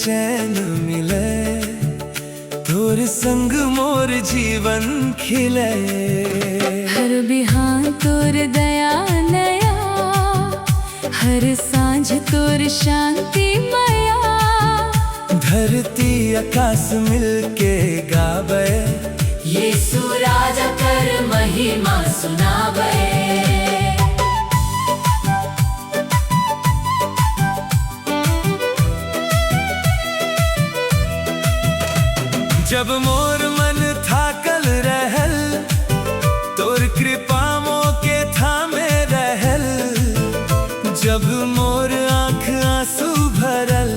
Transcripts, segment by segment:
चैन मिले, तोर संग मोर जीवन खिले। हर बिहान तोर दया नया, हर सांझ तोर शांति माया। धरती आकाश मिलके गावे, यीशु राजा कर महिमा सुनावे। जब मोर मन थाकल रहल, तोर कृपा मोके थामे रहल। जब मोर आँख आंसू भरल,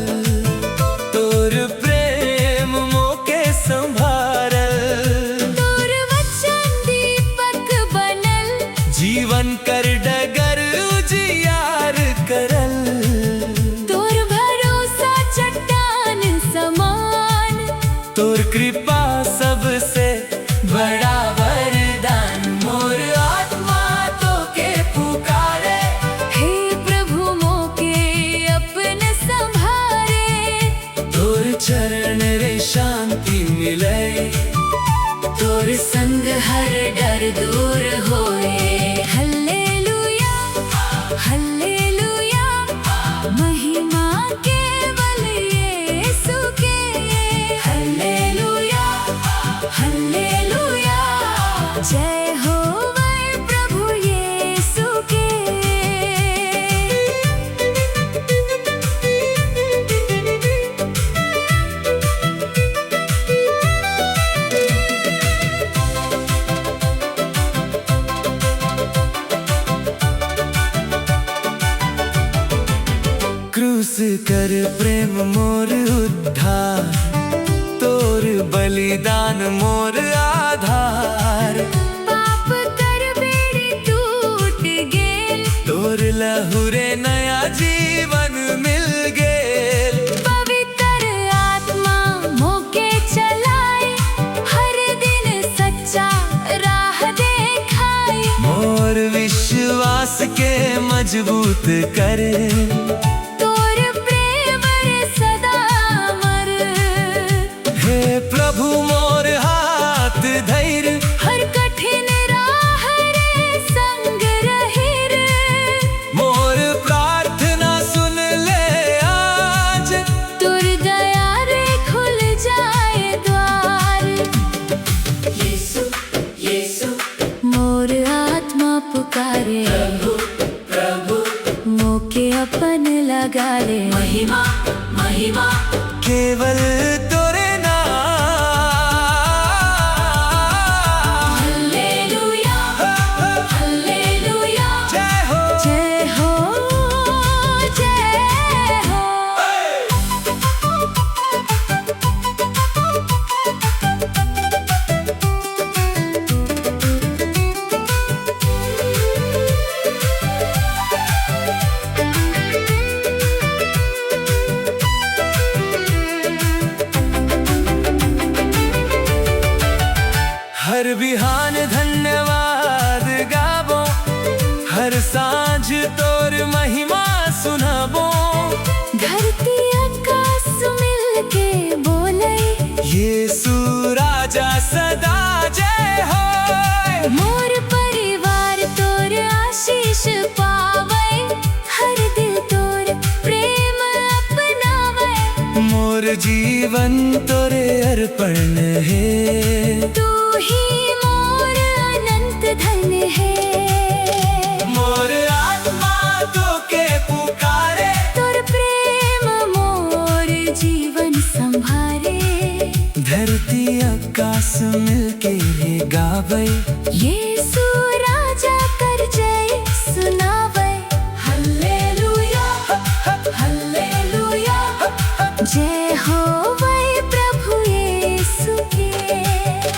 तोर प्रेम मोके संभारल। तोर वचन दीपक बनल, जीवन कर डगर उजियार करल। तोर भरोसा चट्टान समान, तोर कृपा सबसे बड़ा वरदान। मोर आत्मा तो के पुकारे, हे प्रभु मोके अपने संभारे। तोर चरण रे शांति मिले, तोर संग हर डर दूर होए। हल्लेलुया हल्लेलुया, महिमा केवल यीशु के। हल्लेलुया हल्लेलुया, जय हो वै प्रभु यीशु के। क्रूस कर प्रेम मोर उद्धार, तोर बलिदान मोर आधार। पाप कर बेड़ी टूट गेल, तोर लहुरे नया जीवन मिल गेल। पवित्र आत्मा मोके चलाए, हर दिन सच्चा राह देखाए। मोर विश्वास के मजबूत करे, तोर प्रेम रे सदा अमर। हे प्रभु मोर हाथ धैर्य, हर कठिन राह रे संग रहिर। मोर प्रार्थना सुन ले आज। तोर दया रे खुल जाए द्वार। यीशु यीशु, मोर आत्मा पुकारे। प्रभु प्रभु, मोके अपन लगा ले। महिमा महिमा, केवल तोरे नाम। हल्लेलुया हल्लेलुया, जय हो जय हो जय हो। हर बिहान धन्यवाद गाबो, हर सांझ तोर महिमा सुनाबो। धरती आकाश मिलके बोले, यीशु राजा सदा जय हो। मोर परिवार तोर आशीष पावे, हर दिल तोर प्रेम अपनावे। मोर जीवन तोरे अर्पण है, तू ही मोर अनंत धन है। मोर आत्मा तो के पुकारे, तोर प्रेम मोर जीवन संभारे। धरती आकाश मिलके गावे, यीशु राजा कर जय सुनावे। हल्लेलुया हल्लेलुया, जय हो वै प्रभु यीशु के।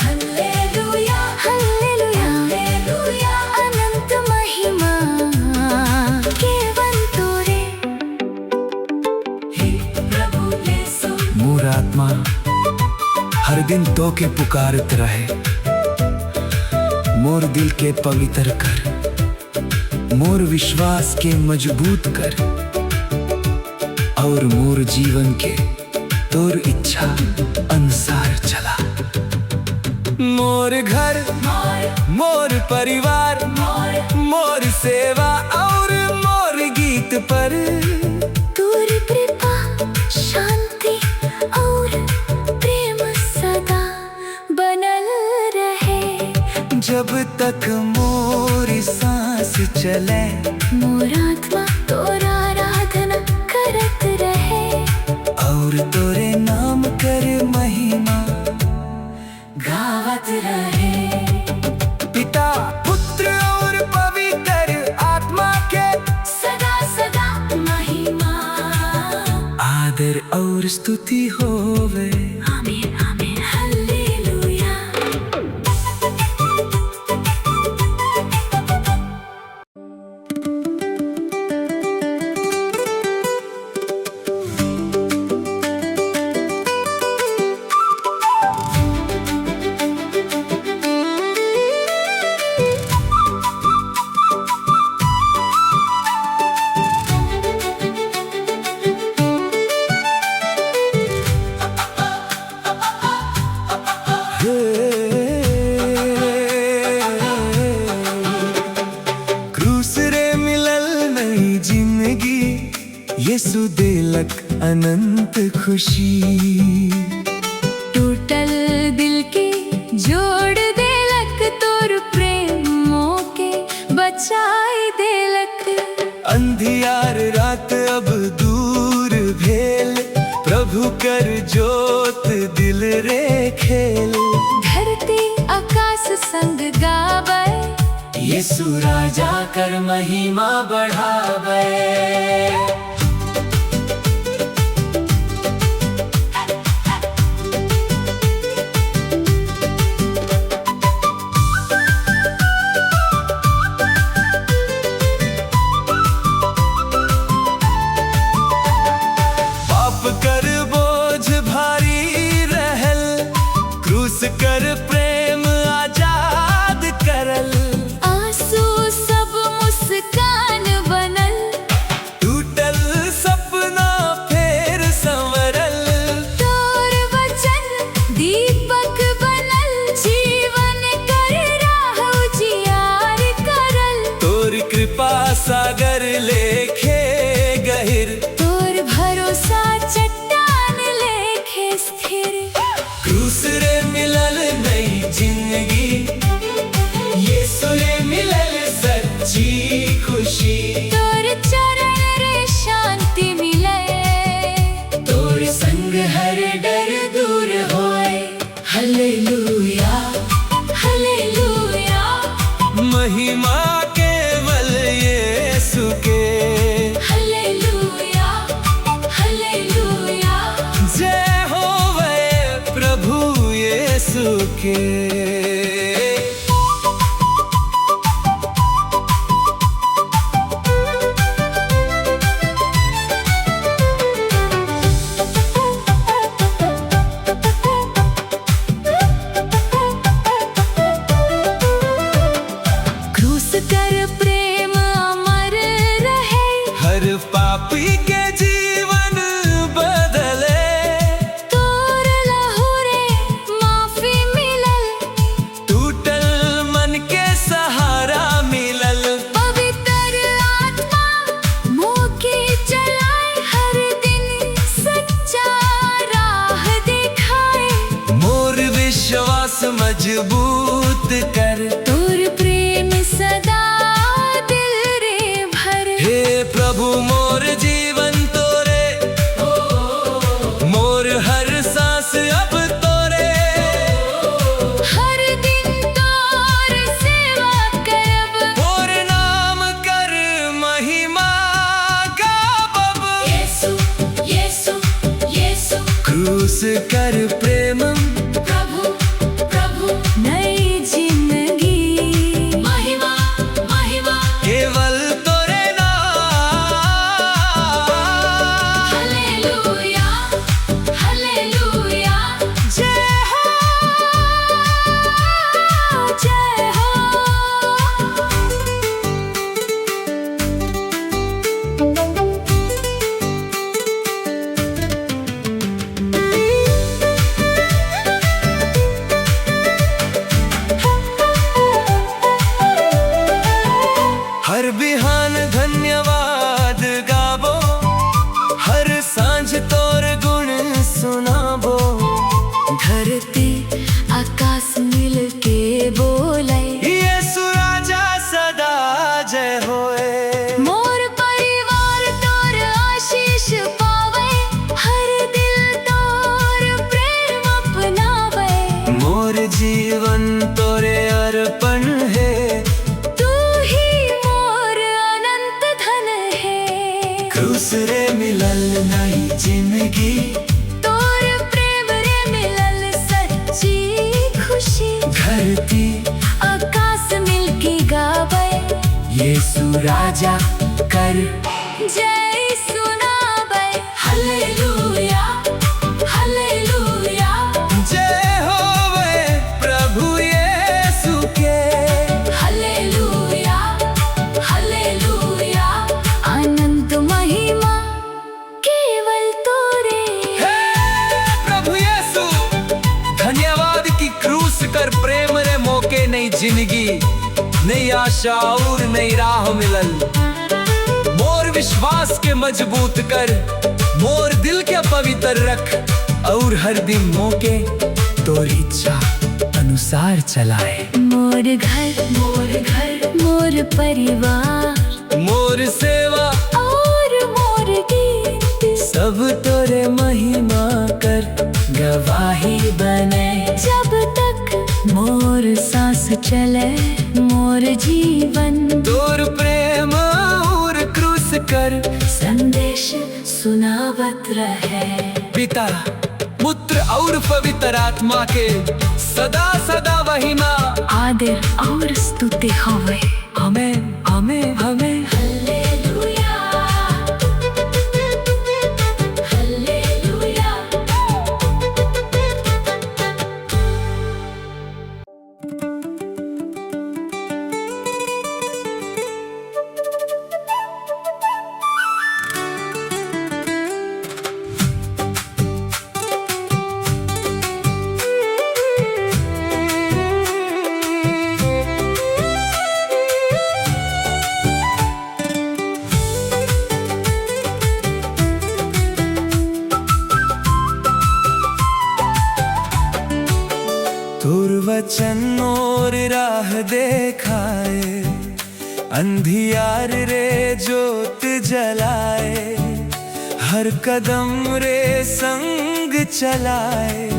हल्लेलुया हल्लेलुया हल्लेलुया, अनंत महिमा केवल तोरे। हे प्रभु यीशु, मोर आत्मा हर दिन तो के पुकारत रहे। मोर दिल के पवित्र कर, मोर विश्वास के मजबूत कर, और मोर जीवन के तोर इच्छा अनुसार चला। मोर घर, मोर परिवार, मोर सेवा और मोर गीत पर तोर कृपा शांति और प्रेम सदा बनल रहे। जब तक मोरी सांस चले मोर आत्मा तोर आराधना करत रहे। और तोरे नाम कर महिमा गावत रहे। पिता पुत्र और पवित्र आत्मा के सदा सदा महिमा आदर और स्तुति होवे। आमीन आमीन हालेलुया। क्रूस रे मिलल नई जिंदगी, यीशु देलक अनंत खुशी। टूटल दिल के जोड़ देलक तोर प्रेमों के बचाई देलक। अंधियार रात अब दूर भेल, प्रभु कर जोत दिल रे खेल। धरती आकाश संग गावे, यीशु राजा कर महिमा बढ़ावे। पाप कर बोझ भारी रहल, क्रूस कर प्रेम आजाद करल। आंसू सब मुस्कान बनल, टूटल सपना फेर संवरल। तोर वचन दीपक बनल, जीवन कर राह उजियार करल। तोर कृपा सागर लेखे गहिर, तोर भरोसा चट्टान लेखे स्थिर। क्रूस रे मिलल नई जिंदगी, यीशु रे मिलल सच्ची खुशी। तोर चरण रे शांति मिले, तोर संग हर डर दूर होए। Hallelujah hallelujah. महिमा केवल यीशु के। Hallelujah hallelujah. जय होवे प्रभु यीशु के। क्रूस कर प्रेम अमर रहे, हर पापी के जीवन बदले। तोर लहू रे माफी मिलल, टूटल मन के सहारा मिलल। पवित्र आत्मा मोके चलाए, हर दिन सच्चा राह दिखाए। मोर विश्वास मजबूत कर, तोर प्रेम सदा दिल रे भरे। हे प्रभु मोर जीवन तोरे, मोर हर सांस अब तोरे। हर दिन तोर सेवा करब, मोर नाम कर महिमा गावब। यीशु यीशु यीशु। क्रूस कर प्रेम, प्रभु प्रभु नई जिंदगी। महिमा महिमा केवल तोरे नाम। Hallelujah hallelujah. जय हो जय हो। मोर जीवन तोरे अर्पण है। तू ही मोर अनंत धन है। क्रूस रे मिलल नई जिंदगी, तोर प्रेम रे मिलल सच्ची खुशी। धरती आकाश मिलके गावे, यीशु राजा कर जय सुनावे। हालेलुया हालेलुया, जय होवे प्रभु यीशु के। हालेलुया हालेलुया, अनंत महिमा केवल तोरे। हे प्रभु यीशु, धन्यवाद कि क्रूस कर प्रेम रे मौके नई जिंदगी, नई आशा और नई राह मिलल। मोर विश्वास के मजबूत कर, मोर दिल के पवित्र रख, और हर दिन मौके तोरी इच्छा अनुसार चलाए। मोर घर मोर परिवार, मोर सेवा और मोर गीत, सब तोरे महिमा कर गवाही बने। जब तक मोर सांस चले मोर जीवन, तोर प्रेम और क्रूस कर संदेश सुनावत रहे। पिता पुत्र और पवित्र आत्मा के सदा सदा महिमा आदर और स्तुति होवे। Amen amen amen. Hallelujah hallelujah. तोर वचन और राह देखाए, अंधियार रे जोत जलाए। हर कदम रे संग चलाए,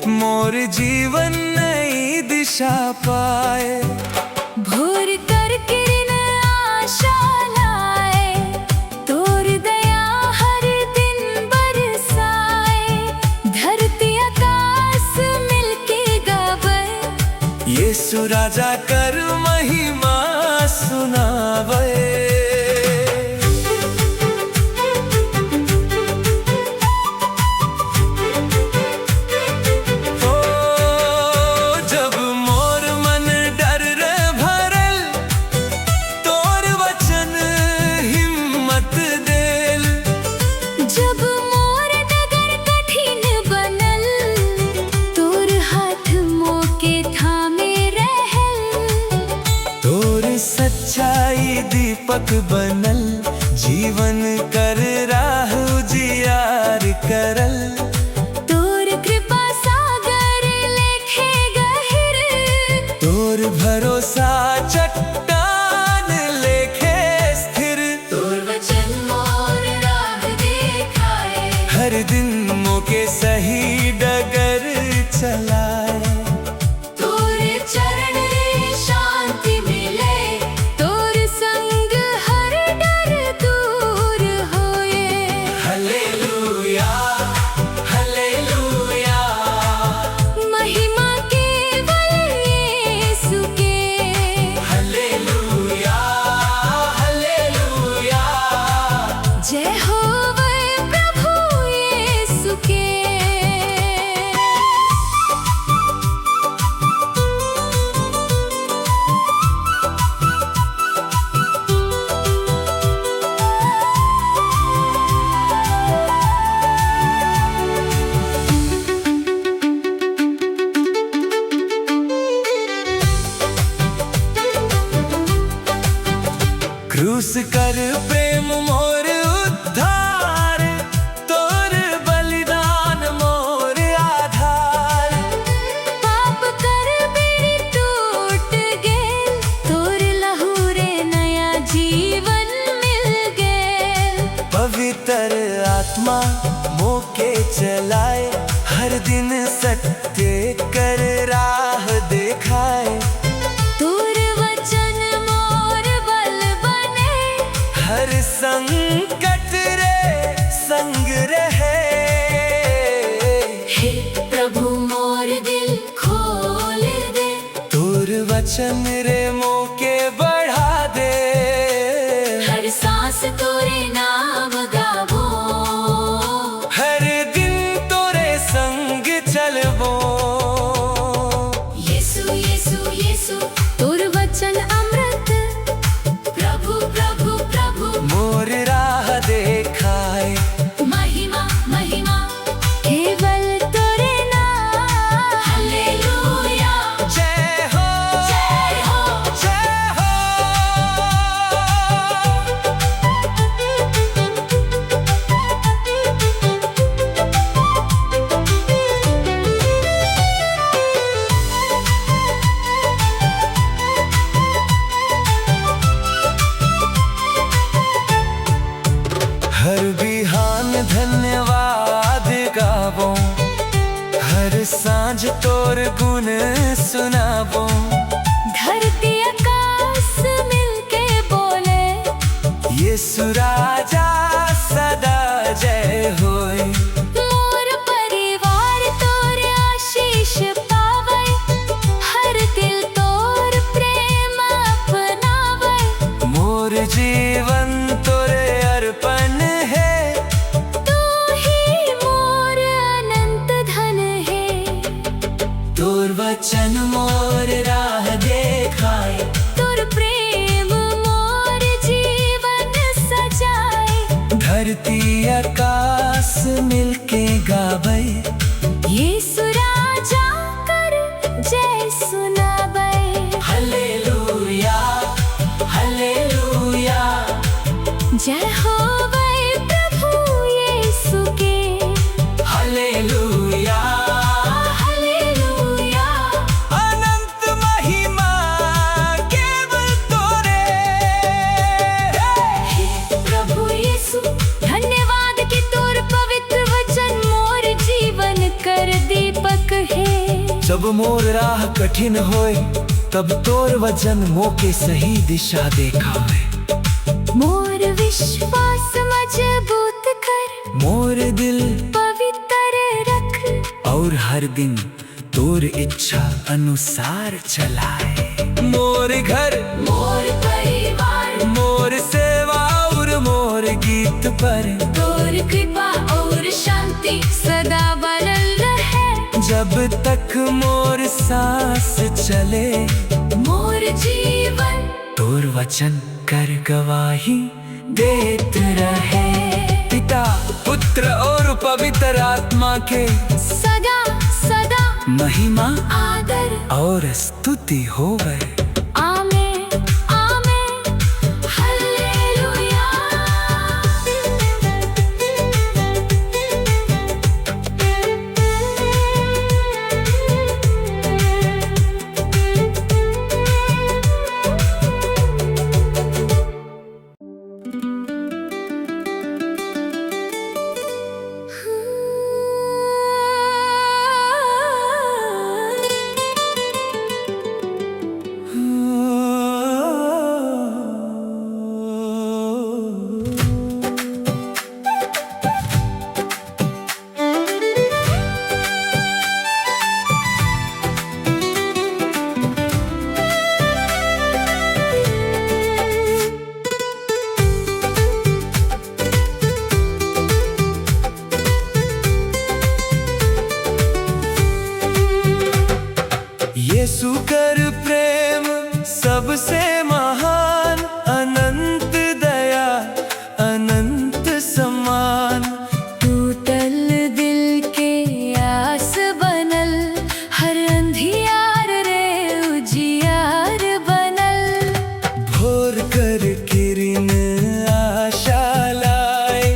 मोर जीवन नई दिशा पाए। भोर कर किरण आशा लाए, तोर दया हर दिन बरसाए। धरती आकाश मिलके गावे, यीशु राजा कर महिमा सुनावे। ओ जब मोर मन डर रे भरल, तोर वचन हिम्मत देल। जब मोर डगर कठिन बनल, तोर हाथ मोके थामे रहल। तोर सच्चाई दीपक बनल, जीवन कर राह उजियार करल। तोर कृपा सागर लेखे गहिर, तोर भरोसा चट्टान लेखे स्थिर। तोर वचन मोर राह देखाए। हर दिन मौके सही डगर चलाए। तोरे चरण रे शांति मिले, तोर संग हर डर दूर होए। हालेलुया हालेलुया, महिमा केवल यीशु के। Hallelujah hallelujah. जय होवे प्रभु यीशु के। क्रूस कर प्रेम मोर उद्धार, तोर बलिदान मोर आधार। पाप कर बेड़ी टूट गेल, तोर लहू रे नया जीवन मिल गेल। पवित्र आत्मा मोके चलाए, हर दिन सत्य कर राह वचन रे मोके बढ़ा दे। हर सांस तोरे नाम गावो, हर दिन तोरे संग चलबो। यीशु यीशु यीशु तोर वचन अमृत, प्रभु प्रभु प्रभु मोर राह देखाए। महिमा महिमा केवल तोरे नाम। हालेलुया जय हो जय हो। जय हो। हर बिहान धन्यवाद गावो, हर सांझ तोर गुण सुनाबो। धरती आकाश मिलके बोले, यीशु राजा सदा जय होय। मोर परिवार तोर आशीष पावे, हर दिल तोर प्रेम अपनावे। मोर जीवन तोरे अर्पण है, तू ही मोर अनंत धन है। तोर वचन मोर राह देखाए। तोर प्रेम मोर जीवन सजाए। धरती आकाश मिलके गावे। यीशु राजा कर जय सुनावे। Hallelujah hallelujah. जय हो वै प्रभु यीशु के। हालेलुया हालेलुया अनंत महिमा केवल तोरे। हे प्रभु यीशु धन्यवाद कि तोर पवित्र वचन मोर जीवन कर दीपक है। जब मोर राह कठिन होए, तब तोर वचन मोके सही दिशा देखावे। मोर विश्वास मजबूत कर, मोर दिल पवित्र रख। और हर दिन तोर इच्छा अनुसार चलाए। मोर घर मोर परिवार मोर सेवा और मोर गीत पर तोर कृपा और शांति सदा बनल रहे। जब तक मोर सांस चले, मोर जीवन तोर वचन कर गवाही देत रहे। पिता पुत्र और पवित्र आत्मा के सदा सदा महिमा आदर और स्तुति होवे। Amen amen hallelujah. यीशु कर प्रेम सबसे महान, अनंत दया अनंत सम्मान। टूटल दिल के आस बनल, हर अंधियार रे उजियार बनल। भोर कर किरण आशा लाए,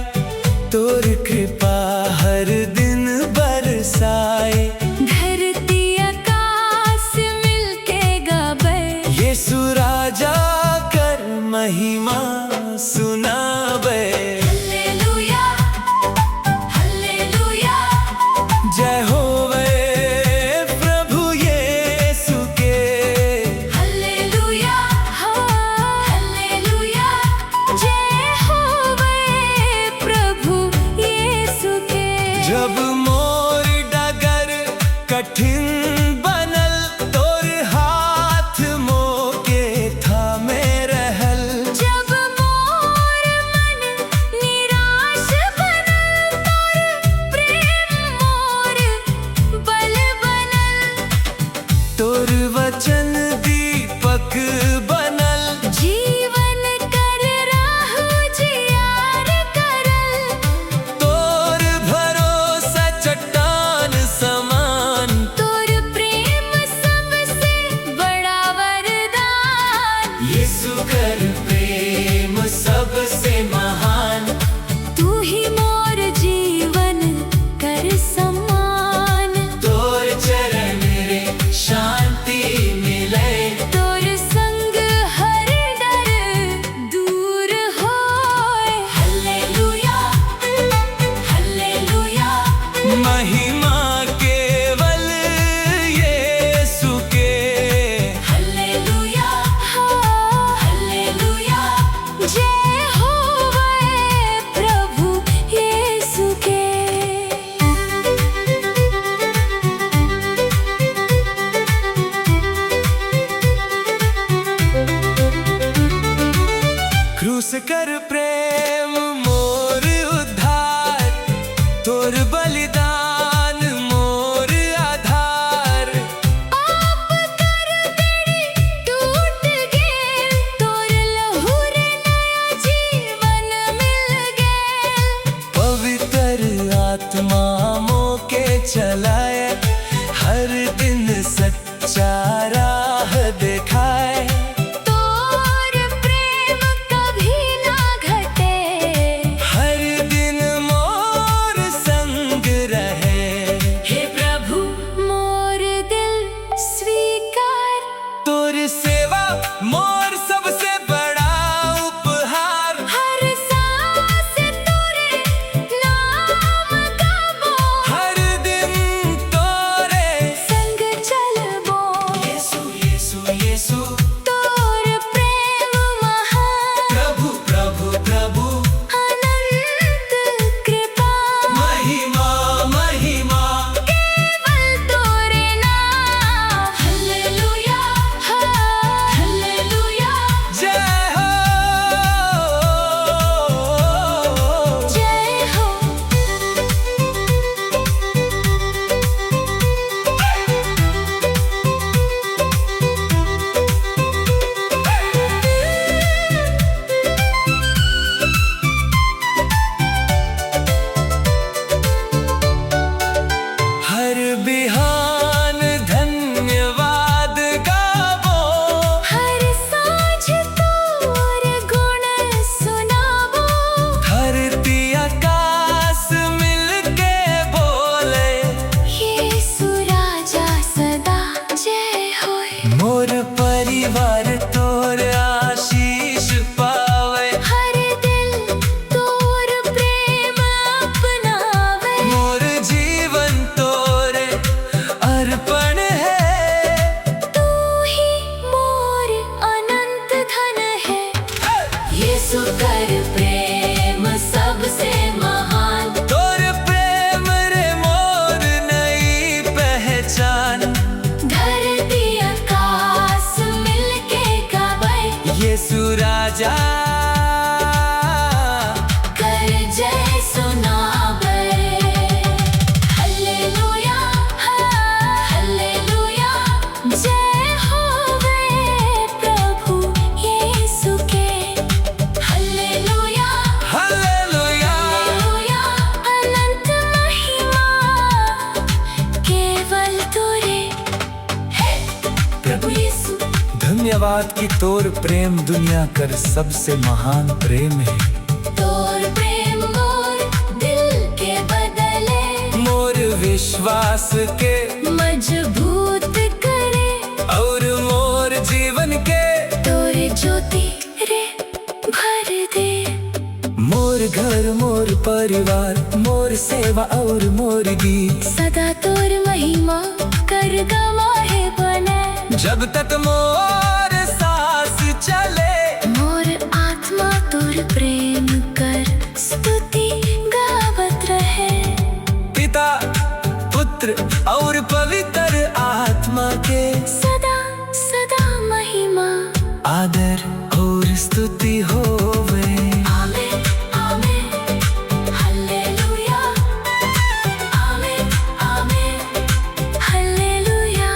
तोर कृपा हर दिन बरसाए। धरती आकाश मिलके तोर वचन दीपक बनल, जीवन कर राह जियार करल। तोर भरोसा चट्टान समान, तोर प्रेम सबसे बड़ा वरदान। यीशु कर प्रेम सबसे महान, तू ही मोर जीवन कर सम्मान। तोर चरण रे शांति मिले, तोर संग हर डर दूर होए। Hallelujah hallelujah. महिमा केवल यीशु के। Hallelujah hallelujah. जय होवे प्रभु यीशु के। क्रूस कर प्रेम मोर उद्धार, तोर बलिदान मोर आधार। आप कर बेड़ी टूट गेल, तोर लहू रे नया जीवन मिल गेल। पवित्र आत्मा मोके चलाए, हर दिन सच्चा राह दिखाए। तोर प्रेम कभी ना घटे, हर दिन मोर संग रहे। हे प्रभु मोर दिल स्वीकार। तोर सेवा मोर सबसे बड़ा उपहार, हर सांस तोरे नाम गाबो, हर दिन तोरे संग चलबो। यीशु यीशु यीशु। तोर प्रेम महान, प्रभु प्रभु प्रभु, अनंत कृपा। महिमा महिमा। केवल तोरे नाम। Hallelujah hallelujah. जय हो जय हो। हर बिहान धन्यवाद गावो, हर साँझ तोर गुण सुनाबो। धरती आकाश मिलके बोले। यीशु राजा सदा जय होए। मोर परिवार तोर आशीष पावे, हर दिल तोर प्रेम अपनावे। मोर जीवन तोरे अर्पण है। तू ही मोर अनंत धन है। यीशु कर प्रेम सबसे महान। तोर प्रेम रे मोर नई पहचान, धरती आकाश मिलके गावे। यीशु राजा कर जय सुनावे। Hallelujah hallelujah. जय होवे प्रभु यीशु के। Hallelujah hallelujah. हालेलुया। अनंत महिमा केवल तोरे है प्रभु यीशु। धन्यवाद कि तोर प्रेम दुनिया कर सबसे महान प्रेम है। तोर प्रेम मोर दिल के बदले, मोर विश्वास के मजबूत करे। और मोर जीवन के तोरे ज्योति रे भर दे। मोर घर मोर परिवार, मोर सेवा और मोर गीत, सदा तोर महिमा कर गवाहे बने। जब तक मोर सांस चले। मोर आत्मा तोर प्रेम कर स्तुति गावत रहे। पिता पुत्र और पवित्र आत्मा के सदा सदा महिमा आदर और स्तुति होवे। Amen amen. Hallelujah amen amen. Hallelujah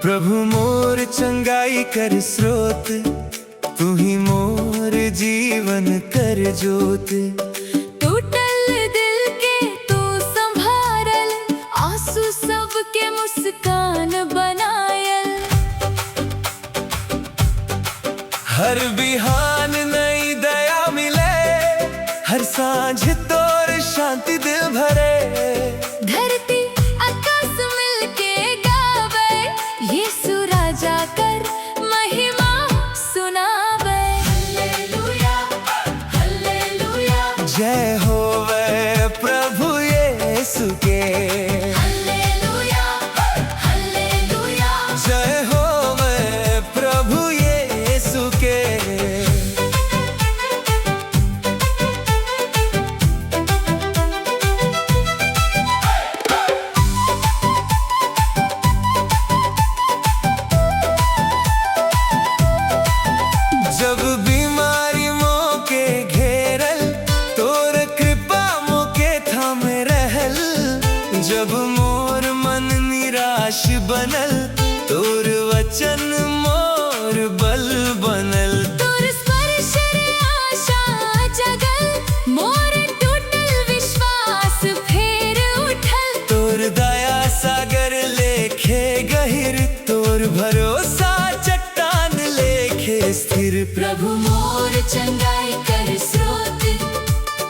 प्रभु मोर चंगाई कर स्रोत, तू ही मोर जीवन कर जोत। टूटल दिल के तू संभारल, आंसू सबके मुस्कान बनायल। हर बिहान नई दया मिले, हर सांझ तोर शांति दिल भरे। धरती आकाश मिलके गावे, यीशु राजा कर महिमा सुनावे। हालेलुया हालेलुया, जय होवे प्रभु यीशु के। हालेलुया हालेलुया, जय होवे प्रभु यीशु के। जब बीमारी मोके घेरल, तोर कृपा मोके थामे रहल। जब मोर मन निराश बनल, तोर वचन मोर बल बनल। तोर स्पर्श रे आशा जगल, मोर टूटल विश्वास फेर उठल। तोर दया सागर लेखे गहिर, तोर भरोसा चट्टान लेखे स्थिर। प्रभु मोर चंगाई कर स्रोत,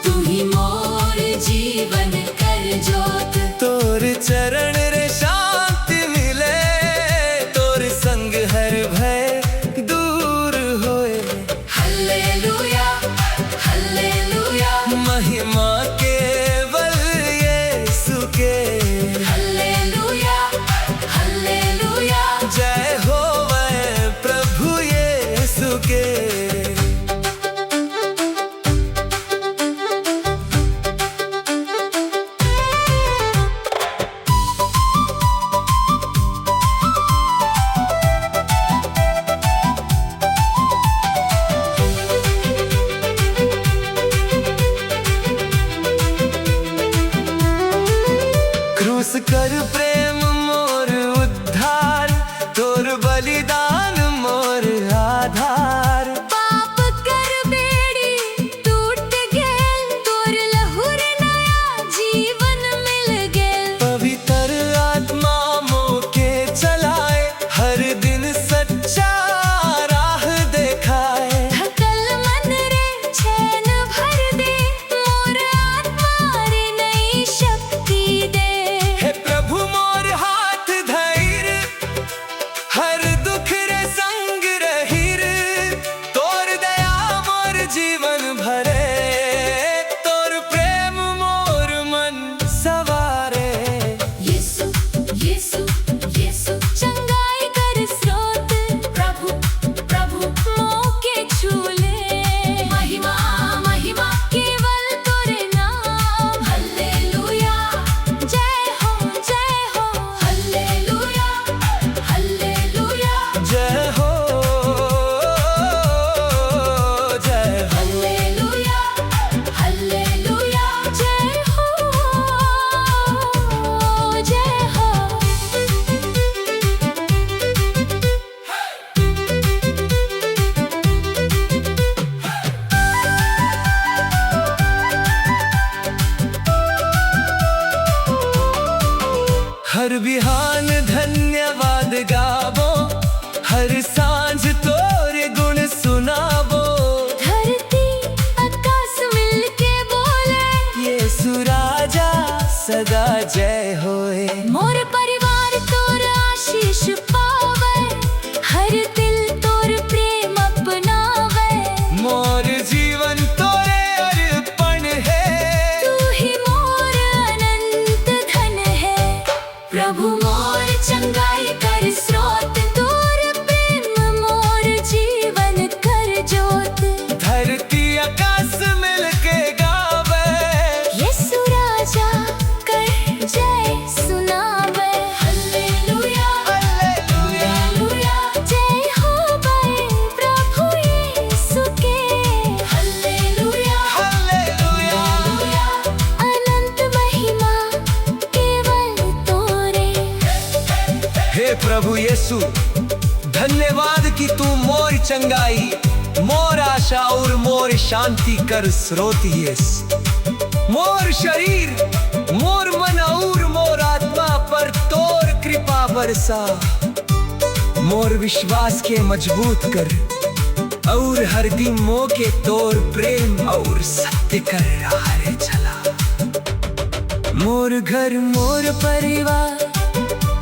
तू ही मोर जीवन कर जोत। तोर चरण रे शांति मिले, तोर संग हर भय दूर होए। हालेलुया हालेलुया, महिमा केवल यीशु के। हालेलुया हालेलुया, जय होवे प्रभु यीशु के। क्रूस कर प्रेम मोर उद्धार, तोर बलिदान मोर आधार। पाप कर बेड़ी टूट गेल, तोर लहुर नया जीवन मिल गेल। पवित्र आत्मा मोके चलाए, हर दिन सच्चा राह देखाए। थकल मन रे चैन भर दे, मोर आत्मा रे नई शक्ति दे। हे प्रभु मोर हाथ धैर, हर दुख रे संग रहिर। तोर दया मोर जीवन भरे, तोर प्रेम मोर मन सवारे। यीशु यीशु यीशु, चंगाई कर स्रोत, प्रभु प्रभु मोके छूले। महिमा महिमा केवल तोरे नाम। हालेलुया, जय हो हालेलुया हालेलुया, जय हो जय हो। हालेलुया हालेलुया, जय हो जय हो। हर बिहान धन्यवाद गावो, हर सांझ तोरे गुण सुनावो। धरती आकाश मिलके बोले, यीशु राजा सदा जय होए। मोर परिवार तोर आशीष पावे, हर दिल तोर प्रेम अपनावे। मोर जीवन तोरे अर्पण है, तू ही मोर अनंत धन है। प्रभु मोर चंगाई कर स्रोत, तोर प्रेम मोर जीवन कर जोत। धरती आकाश मिलके गावे। यीशु राजा कर जय प्रभु यीशु धन्यवाद कि तू मोर चंगाई, मोर आशा और मोर शांति कर स्रोत येस। मोर शरीर, मोर मन और मोर आत्मा पर तोर कृपा बरसा। मोर विश्वास के मजबूत कर और हर दिन मो के तोर प्रेम और सत्य कर रहा चला। मोर घर, मोर परिवार,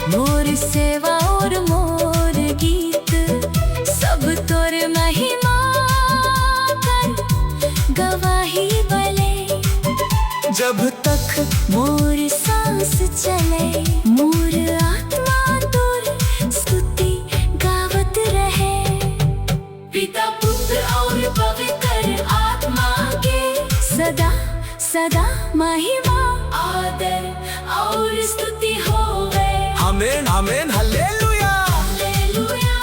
मोर सेवा और मोर गीत सब तोर महिमा कर गवाही बले। जब तक मोर सांस चले, मोर आत्मा तोर स्तुति गावत रहे। पिता, पुत्र और पवित्र आत्मा के सदा सदा महिमा, आदर और स्तुति होवे। आमीन आमीन हालेलुया हालेलुया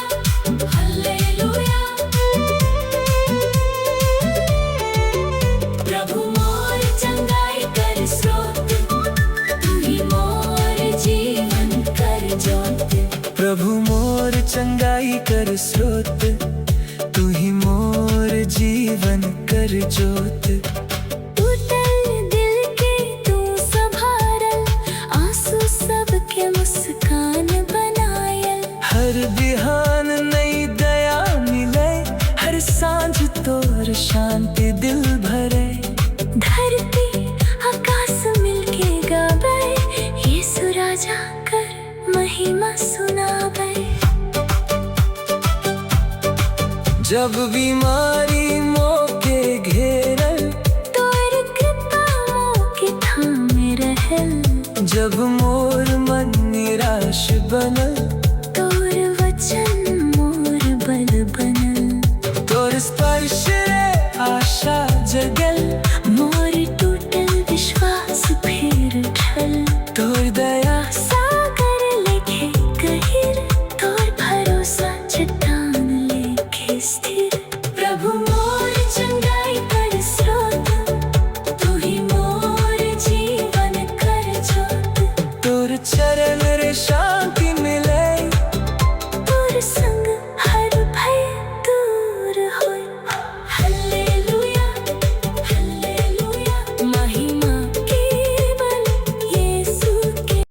हालेलुया। प्रभु मोर चंगाई कर स्रोत, तू ही मोर जीवन कर जोत। प्रभु मोर चंगाई कर स्रोत, तू ही मोर जीवन कर जोत। टूटल दिल के तू संभारल, आंसू सबके मुस्कान बनायल। हर बिहान नई दया मिले, हर सांझ तोर शांति दिल भरे। धरती आकाश मिलके गावे, यीशु राजा कर महिमा सुनावे। जब बीमारी मोके घेरल, तोर कृपा मोके थामे रहल। जब मोर मन निराश बनल, तोर वचन मोर बल बनल। तोर स्पर्श रे आशा जगल,